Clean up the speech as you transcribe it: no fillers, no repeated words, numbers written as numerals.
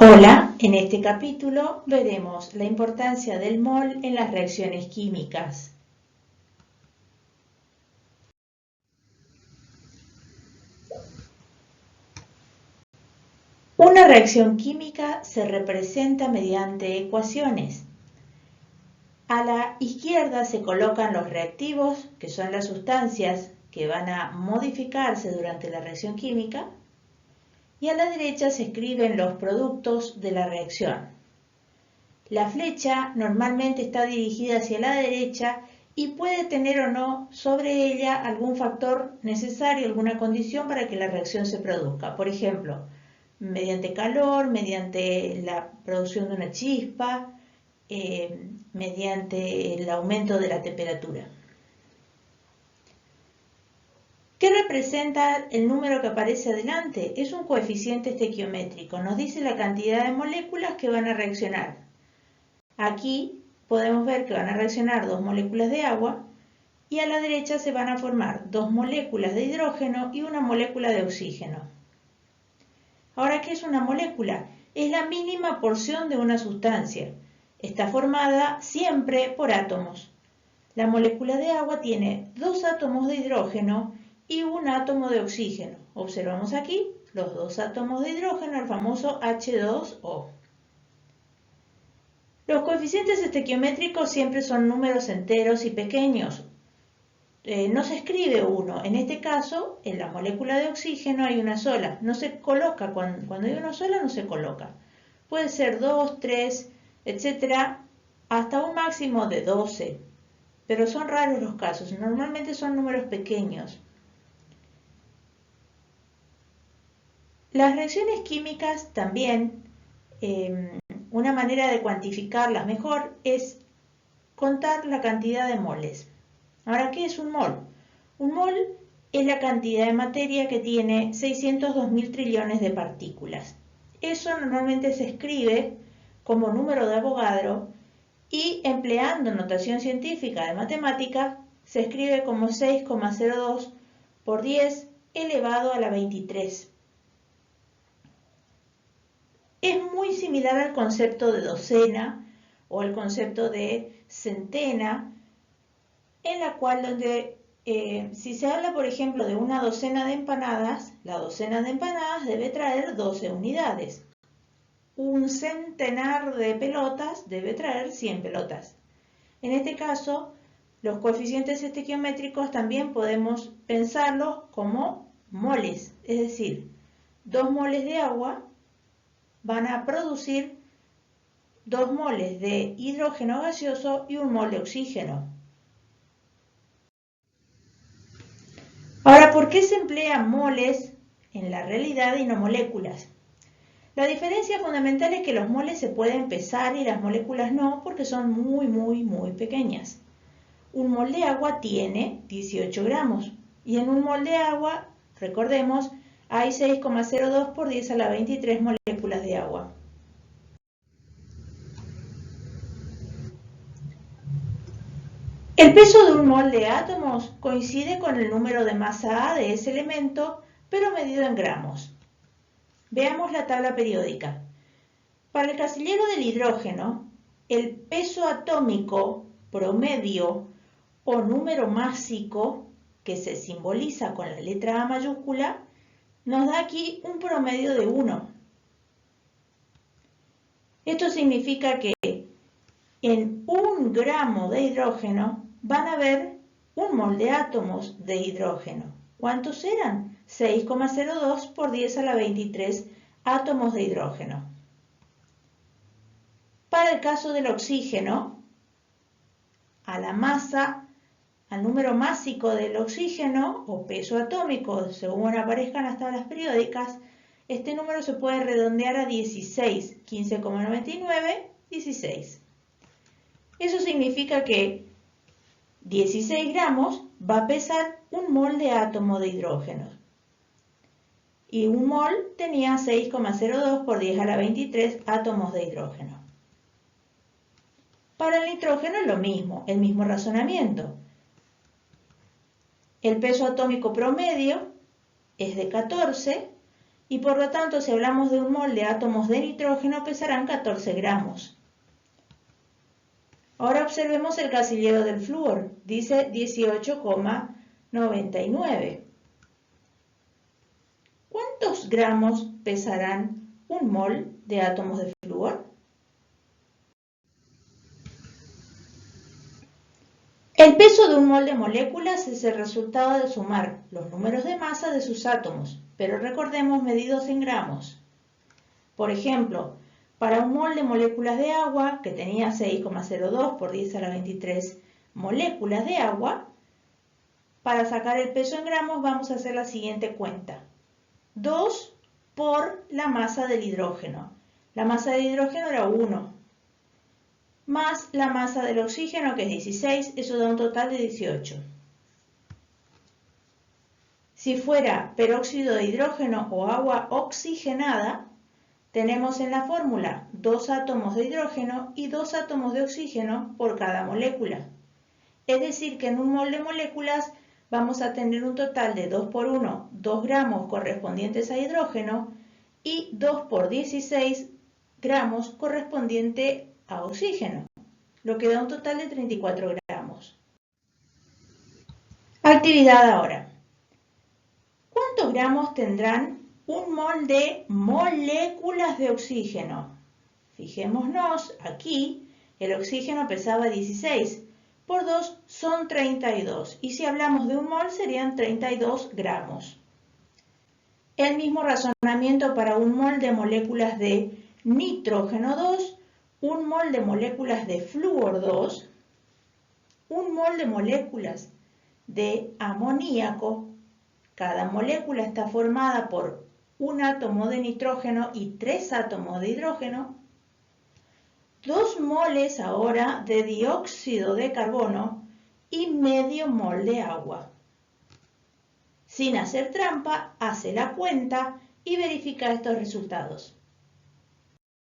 Hola, en este capítulo veremos la importancia del mol en las reacciones químicas. Una reacción química se representa mediante ecuaciones. A la izquierda se colocan los reactivos, que son las sustancias que van a modificarse durante la reacción química, y a la derecha se escriben los productos de la reacción. La flecha normalmente está dirigida hacia la derecha y puede tener o no sobre ella algún factor necesario, alguna condición para que la reacción se produzca. Por ejemplo, mediante calor, mediante la producción de una chispa, mediante el aumento de la temperatura. ¿Qué representa el número que aparece adelante? Es un coeficiente estequiométrico. Nos dice la cantidad de moléculas que van a reaccionar. Aquí podemos ver que van a reaccionar dos moléculas de agua y a la derecha se van a formar dos moléculas de hidrógeno y una molécula de oxígeno. Ahora, ¿qué es una molécula? Es la mínima porción de una sustancia. Está formada siempre por átomos. La molécula de agua tiene dos átomos de hidrógeno y un átomo de oxígeno. Observamos aquí los dos átomos de hidrógeno, el famoso H2O. Los coeficientes estequiométricos siempre son números enteros y pequeños. No se escribe uno. En este caso, en la molécula de oxígeno hay una sola. No se coloca, cuando hay una sola no se coloca. Puede ser 2, 3, etc. hasta un máximo de 12. Pero son raros los casos. Normalmente son números pequeños. Las reacciones químicas también, una manera de cuantificarlas mejor es contar la cantidad de moles. Ahora, ¿qué es un mol? Un mol es la cantidad de materia que tiene 602.000 trillones de partículas. Eso normalmente se escribe como número de Avogadro y empleando notación científica de matemática se escribe como 6,02 por 10 elevado a la 23. Es muy similar al concepto de docena o el concepto de centena, en la cual si se habla, por ejemplo, de una docena de empanadas, la docena de empanadas debe traer 12 unidades. Un centenar de pelotas debe traer 100 pelotas. En este caso, los coeficientes estequiométricos también podemos pensarlos como moles, es decir, 2 moles de agua van a producir 2 moles de hidrógeno gaseoso y 1 mol de oxígeno. Ahora, ¿por qué se emplean moles en la realidad y no moléculas? La diferencia fundamental es que los moles se pueden pesar y las moléculas no, porque son muy pequeñas. Un mol de agua tiene 18 gramos y en un mol de agua, recordemos, hay 6,02 por 10 a la 23 moléculas de agua. El peso de un mol de átomos coincide con el número de masa A de ese elemento, pero medido en gramos. Veamos la tabla periódica. Para el casillero del hidrógeno, el peso atómico promedio o número másico, que se simboliza con la letra A mayúscula, nos da aquí un promedio de 1. Esto significa que en 1 gramo de hidrógeno van a haber 1 mol de átomos de hidrógeno. ¿Cuántos eran? 6,02 por 10 a la 23 átomos de hidrógeno. Para el caso del oxígeno, a la masa, al número másico del oxígeno o peso atómico, según aparezcan las tablas periódicas, este número se puede redondear a 16, 15,99, 16. Eso significa que 16 gramos va a pesar 1 mol de átomo de hidrógeno. Y 1 mol tenía 6,02 por 10 a la 23 átomos de hidrógeno. Para el nitrógeno es lo mismo, el mismo razonamiento. El peso atómico promedio es de 14 y por lo tanto si hablamos de un mol de átomos de nitrógeno pesarán 14 gramos. Ahora observemos el casillero del flúor, dice 18,99. ¿Cuántos gramos pesarán un mol de átomos de flúor? El peso de un mol de moléculas es el resultado de sumar los números de masa de sus átomos, pero recordemos medidos en gramos. Por ejemplo, para un mol de moléculas de agua, que tenía 6,02 por 10 a la 23 moléculas de agua, para sacar el peso en gramos vamos a hacer la siguiente cuenta. 2 por la masa del hidrógeno. La masa del hidrógeno era 1. Más la masa del oxígeno, que es 16, eso da un total de 18. Si fuera peróxido de hidrógeno o agua oxigenada, tenemos en la fórmula 2 átomos de hidrógeno y 2 átomos de oxígeno por cada molécula. Es decir, que en un mol de moléculas vamos a tener un total de 2 por 1, 2 gramos correspondientes a hidrógeno y 2 por 16 gramos correspondiente a oxígeno, lo que da un total de 34 gramos. Actividad ahora. ¿Cuántos gramos tendrán un mol de moléculas de oxígeno? Fijémonos, aquí el oxígeno pesaba 16, por 2 son 32, y si hablamos de un mol serían 32 gramos. El mismo razonamiento para un mol de moléculas de nitrógeno 2, un mol de moléculas de flúor 2, un mol de moléculas de amoníaco. Cada molécula está formada por un átomo de nitrógeno y 3 átomos de hidrógeno. 2 moles ahora de dióxido de carbono y medio mol de agua. Sin hacer trampa, hace la cuenta y verifica estos resultados.